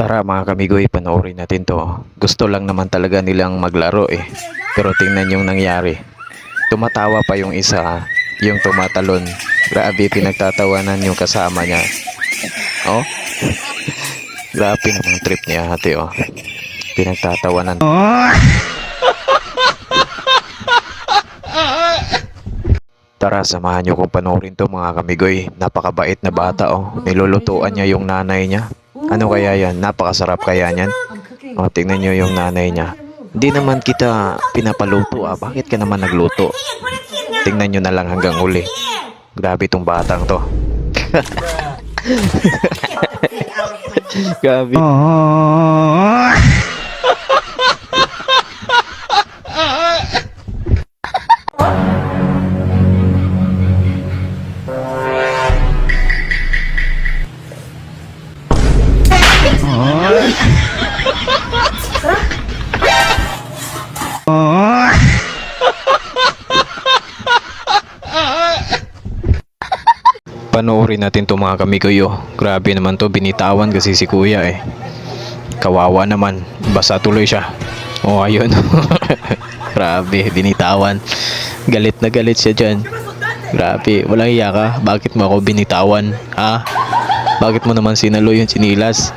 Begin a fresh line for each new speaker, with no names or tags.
Tara mga kamigoy, panoorin natin to. Gusto lang naman talaga nilang maglaro eh. Pero tingnan yung nangyari. Tumatawa pa yung isa, yung tumatalon. Grabe, pinagtatawanan yung kasama niya. Oh, grabe namang trip niya ate oh. Pinagtatawanan. Tara, samahan nyo kung panoorin to mga kamigoy. Napakabait na bata oh. Nilulutuan niya yung nanay niya. Ano kaya yan? Napakasarap kaya niyan. O, tingnan nyo yung nanay niya. Hindi naman kita pinapaluto ah. Bakit ka naman nagluto? Tingnan nyo na lang hanggang uli. Grabe tong batang to. Grabe. Panoorin natin to mga kamigoy oh. Grabe naman to, binitawan kasi si kuya eh. Kawawa naman, basa tuloy siya. Oh ayun. Grabe, binitawan. Galit na galit siya dyan. Grabe, walang iya ka. Bakit mo ako binitawan? Ha? Bakit mo naman sinalo yung sinilas?